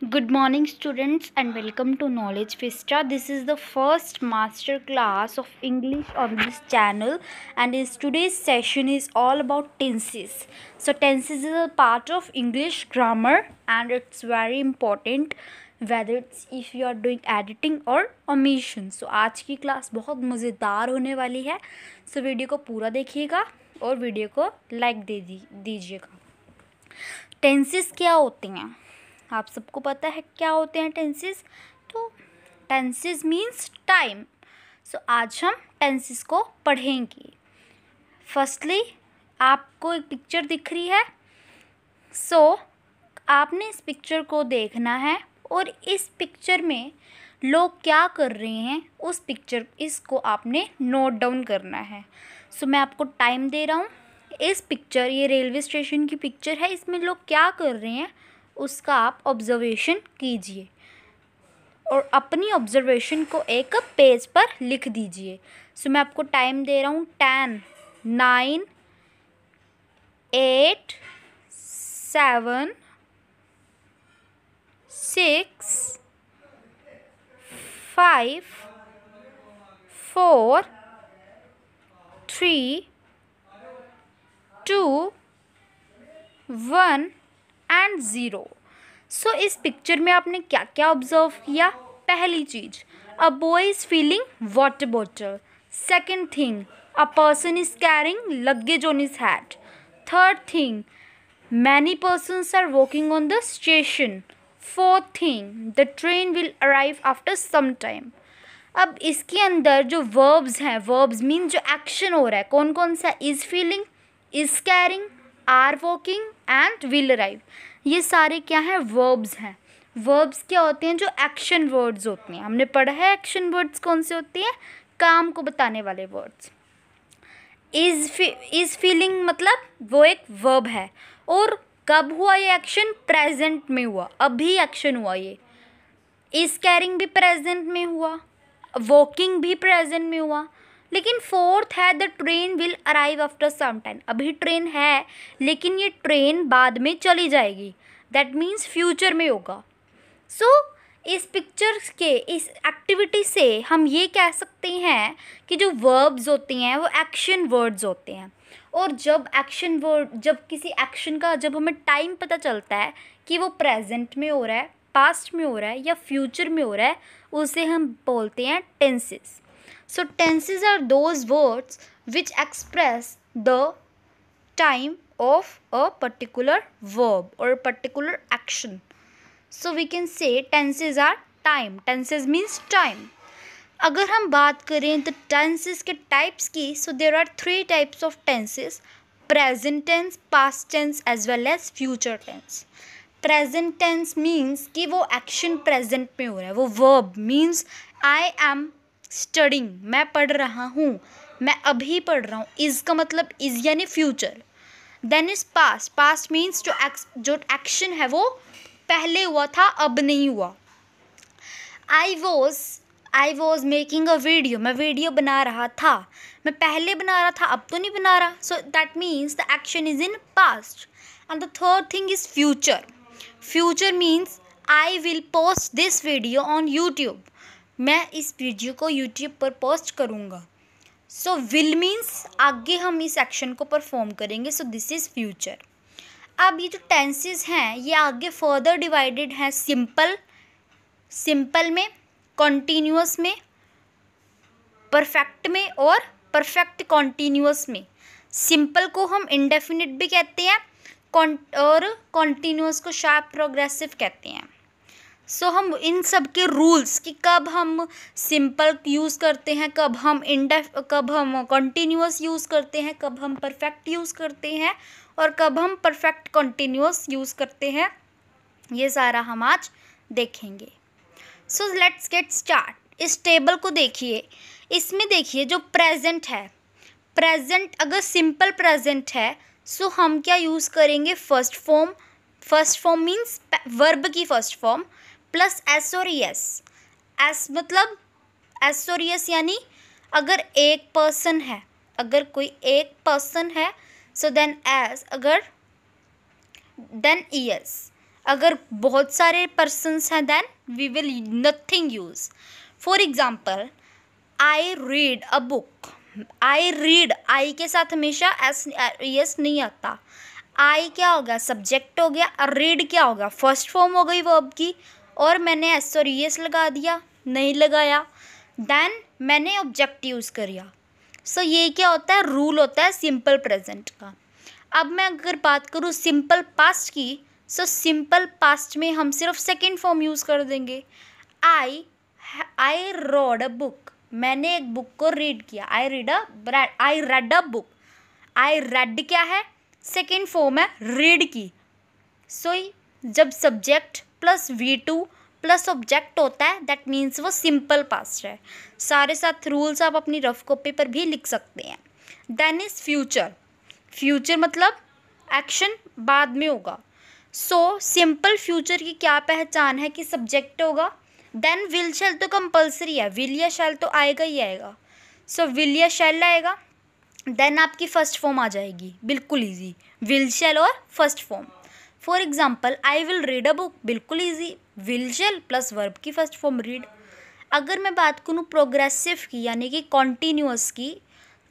Good morning, students, and welcome to Knowledge Vista. This is the first master class of English on this channel, and today's session is all about tenses. So, tenses is a part of English grammar, and it's very important whether it's if you are doing editing or omission. So, आज की class बहुत मज़ेदार होने वाली है. So, video को पूरा देखिएगा और वीडियो को लाइक दीजिएगा. टेंसेस क्या होते हैं? आप सबको पता है क्या होते हैं टेंसेस? तो टेंसेस मीन्स टाइम. सो आज हम टेंसेस को पढ़ेंगे. फर्स्टली आपको एक पिक्चर दिख रही है. सो आपने इस पिक्चर को देखना है और इस पिक्चर में लोग क्या कर रहे हैं इसको आपने नोट डाउन करना है. सो मैं आपको टाइम दे रहा हूँ. इस पिक्चर, ये रेलवे स्टेशन की पिक्चर है, इसमें लोग क्या कर रहे हैं उसका आप ऑब्जर्वेशन कीजिए और अपनी ऑब्जर्वेशन को एक पेज पर लिख दीजिए. सो मैं आपको टाइम दे रहा हूँ. 10, 9, 8, 7, 6, 5, 4, 3, 2, 1 एंड 0. सो इस पिक्चर में आपने क्या क्या ऑब्जर्व किया? पहली चीज़, a boy is feeling water bottle. Second thing, a person is carrying luggage on his head. Third thing, many persons are walking on the station. Fourth thing, the train will arrive after some time. अब इसके अंदर जो verbs हैं, verbs mean जो action हो रहा है, कौन कौन सा? Is feeling, is carrying, are walking and will arrive. ये सारे क्या हैं? वर्ब्स हैं. वर्ब्स क्या होते हैं? जो एक्शन वर्ड्स होते हैं. हमने पढ़ा है एक्शन वर्ड्स कौन से होते हैं? काम को बताने वाले वर्ड्स. इज़ फीलिंग मतलब वो एक वर्ब है. और कब हुआ ये एक्शन? प्रेजेंट में हुआ, अभी एक्शन हुआ ये. इज़ कैरिंग भी प्रेजेंट में हुआ, वॉकिंग भी प्रेजेंट में हुआ. लेकिन फोर्थ है the train will arrive after some time. अभी ट्रेन है लेकिन ये ट्रेन बाद में चली जाएगी. दैट मीन्स फ्यूचर में होगा. सो इस पिक्चर के इस एक्टिविटी से हम ये कह सकते हैं कि जो वर्ब्स होते हैं वो एक्शन वर्ड्स होते हैं. और जब किसी एक्शन का जब हमें टाइम पता चलता है कि वो प्रेजेंट में हो रहा है, पास्ट में हो रहा है या फ्यूचर में हो रहा है, उसे हम बोलते हैं tenses. So tenses are those words which express the time of a particular verb or a particular action. So we can say tenses are time. Tenses means time. अगर हम बात करें तो tenses के types की, so there are 3 types of tenses: present tense, past tense as well as future tense. Present tense means कि वो action present में हो रहा है. वो verb means I am studying, मैं पढ़ रहा हूँ, मैं अभी पढ़ रहा हूँ. इज़ का मतलब इज़ यानी future. Then is past. Past means जो एक्शन है वो पहले हुआ था, अब नहीं हुआ. I was making a video. मैं वीडियो बना रहा था, मैं पहले बना रहा था, अब तो नहीं बना रहा. So that means the action is in past. And the third thing is future. Future means I will post this video on YouTube. मैं इस वीडियो को यूट्यूब पर पोस्ट करूँगा. सो विल मीन्स आगे हम इस एक्शन को परफॉर्म करेंगे. सो दिस इज़ फ्यूचर. अब ये जो टेंसेस हैं ये आगे फर्दर डिवाइडेड हैं सिंपल में, कॉन्टीन्यूअस में, परफेक्ट में और परफेक्ट कॉन्टीन्यूअस में. सिंपल को हम इंडेफिनिट भी कहते हैं और कॉन्टीन्यूअस को शार्प प्रोग्रेसिव कहते हैं. सो हम इन सब के रूल्स कि कब हम सिंपल यूज़ करते हैं, कब हम कॉन्टीन्यूअस यूज़ करते हैं, कब हम परफेक्ट यूज़ करते हैं और कब हम परफेक्ट कॉन्टीन्यूअस यूज़ करते हैं, ये सारा हम आज देखेंगे. So let's get start. इस टेबल को देखिए. इसमें देखिए जो प्रेजेंट है, प्रेजेंट अगर सिंपल प्रेजेंट है सो हम क्या यूज़ करेंगे? फर्स्ट फॉर्म मीन्स वर्ब की फर्स्ट फॉर्म प्लस एस और एस. एस मतलब एस और एस यानी अगर एक पर्सन है, अगर कोई एक पर्सन है सो देन एस, अगर देन ईएस. अगर बहुत सारे पर्सन्स हैं then we will nothing use. For example I read a book. I read, I के साथ हमेशा एस नहीं आता. आई क्या हो गया, सब्जेक्ट हो गया. रीड क्या हो गया, फर्स्ट फॉर्म हो गई वर्ब की, और मैंने एस और एस लगा दिया, नहीं लगाया. देन मैंने ऑब्जेक्ट यूज़ किया. सो ये क्या होता है, रूल होता है सिंपल प्रेजेंट का. अब मैं अगर बात करूँ सिंपल पास्ट की, सो सिंपल पास्ट में हम सिर्फ सेकेंड फॉर्म यूज़ कर देंगे. आई रोड अ बुक, मैंने एक बुक को रीड किया. I read a book. I read क्या है, सेकेंड फॉर्म है रीड की. सो जब subject plus V2 plus object होता है दैट मीन्स वो सिंपल पास्ट है. सारे साथ रूल्स आप अपनी रफ कॉपी पर भी लिख सकते हैं. Then is future. फ्यूचर मतलब एक्शन बाद में होगा. सो सिंपल फ्यूचर की क्या पहचान है कि सब्जेक्ट होगा. देन विल शैल तो कंपलसरी है, विल या शैल तो आएगा ही आएगा. सो विल या शैल आएगा, देन आपकी फर्स्ट फॉर्म आ जाएगी. बिल्कुल ईजी, विल शैल और first form. For example I will read a book, बिल्कुल easy, will shall plus verb की फर्स्ट फॉर्म रीड. अगर मैं बात करूँ प्रोग्रेसिव की यानी कि कॉन्टीन्यूअस की,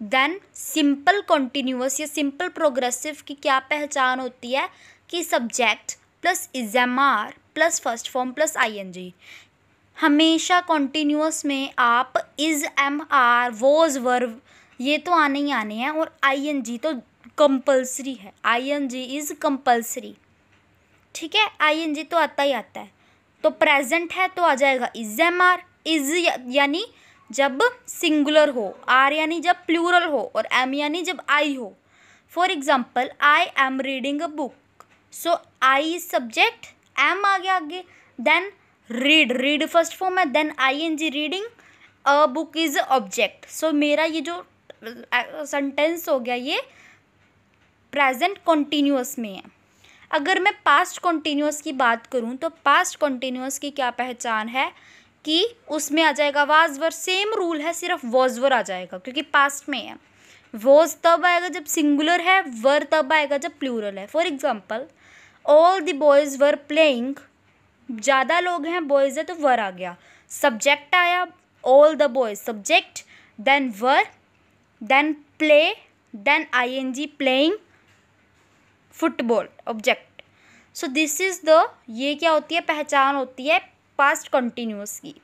देन सिंपल कॉन्टीन्यूअस या सिंपल प्रोग्रेसिव की क्या पहचान होती है कि subject plus is-M-are plus first form plus ING. हमेशा कॉन्टीन्यूअस में आप इज़-एम-आर वॉज वर्ब ये तो आने ही आने हैं, और ING तो कंपल्सरी है. ING is compulsory. ठीक है, ING तो आता ही आता है. तो प्रेजेंट है तो आ जाएगा इज़-एम-आर. इज़ यानी जब सिंगुलर हो, आर यानी जब प्लूरल हो, और एम यानी जब आई हो. For example I am reading a book. So I is subject, am आ गया आगे, देन रीड फर्स्ट फॉर्म है, then ING reading, a book is object. So मेरा ये जो सेंटेंस हो गया ये प्रेजेंट कॉन्टीन्यूअस में है. अगर मैं पास्ट कॉन्टीन्यूअस की बात करूँ तो पास्ट कॉन्टीन्यूअस की क्या पहचान है कि उसमें आ जाएगा वाज वर. सेम रूल है, सिर्फ वॉज वर आ जाएगा क्योंकि पास्ट में है. वॉज तब आएगा जब सिंगुलर है, वर तब आएगा जब प्लूरल है. For example all the boys were playing, ज़्यादा लोग हैं बॉयज़ है तो वर आ गया. सब्जेक्ट आया all the boys subject, then verb, then play, then ING playing football object. So this is the, ये क्या होती है पहचान होती है पास्ट कॉन्टीन्यूअस की.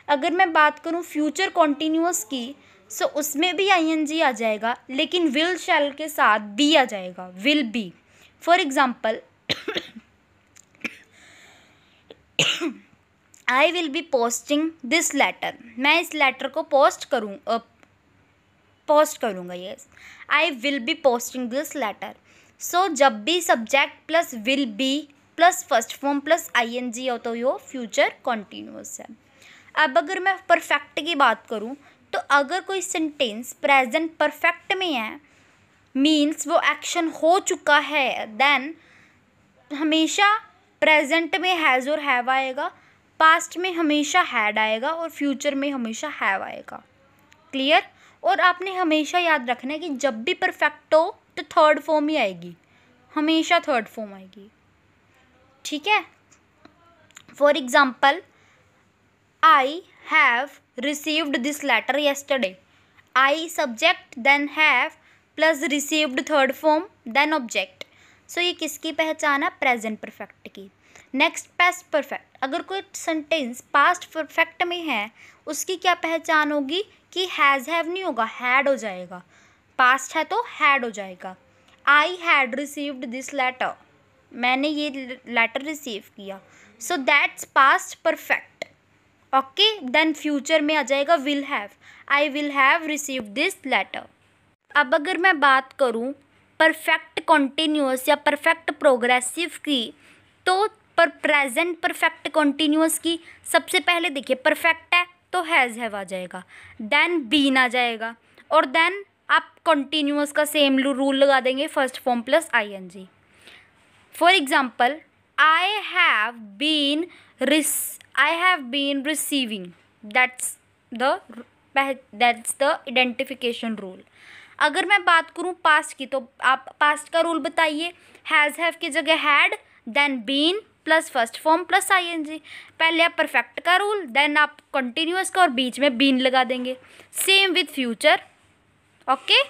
अगर मैं बात करूँ फ्यूचर कॉन्टीन्यूअस की, सो उसमें भी ING आ जाएगा लेकिन विल शैल के साथ बी आ जाएगा, will be. For example I will be posting this letter, मैं इस लेटर को पोस्ट करूँगा. Yes, I will be posting this letter. So जब भी subject plus will be plus first form plus ING हो तो यो फ्यूचर कॉन्टीन्यूअस है. अब अगर मैं परफेक्ट की बात करूँ तो अगर कोई सेंटेंस प्रेजेंट परफेक्ट में है मीन्स वो एक्शन हो चुका है, देन हमेशा प्रेजेंट में हैज़ और हैव आएगा, पास्ट में हमेशा हैड आएगा, और फ्यूचर में हमेशा हैव आएगा. क्लियर. और आपने हमेशा याद रखना है कि जब भी परफेक्ट हो तो थर्ड फॉर्म ही आएगी, हमेशा थर्ड फॉर्म आएगी. ठीक है. For example I have received this letter yesterday. I subject then have plus received third form then object. So ये किसकी पहचान है, प्रेजेंट परफेक्ट की. Next past perfect. अगर कोई सेंटेंस पास्ट परफेक्ट में है उसकी क्या पहचान होगी कि हैज़ हैव नहीं होगा, हैड हो जाएगा. पास्ट है तो हैड हो जाएगा. I had received this letter, मैंने ये लेटर रिसीव किया. So that's past perfect. Okay, then future में आ जाएगा will have. I will have received this letter. अब अगर मैं बात करूँ परफेक्ट कॉन्टीन्यूअस या परफेक्ट प्रोग्रेसिव की, तो पर प्रेजेंट परफेक्ट कॉन्टीन्यूअस की सबसे पहले देखिए परफेक्ट है तो हैज़ हैव आ जाएगा, देन बीन आ जाएगा, और देन आप कॉन्टीन्यूअस का सेम रूल लगा देंगे first form plus ING. For example I have been receiving, that's the identification rule. अगर मैं बात करूँ पास्ट की तो आप पास्ट का रूल बताइए. हैज़ हैव की जगह had, then been, plus first form plus ING. पहले आप परफेक्ट का रूल, देन आप कंटिन्यूअस का और बीच में बीन लगा देंगे। Same with future. ओके,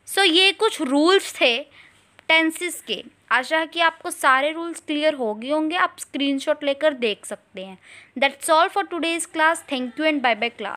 सो ये कुछ रूल्स थे टेंसेस के। आशा है कि आपको सारे रूल्स क्लियर हो गए होंगे, आप स्क्रीनशॉट लेकर देख सकते हैं। That's all for today's class. Thank you and bye bye class.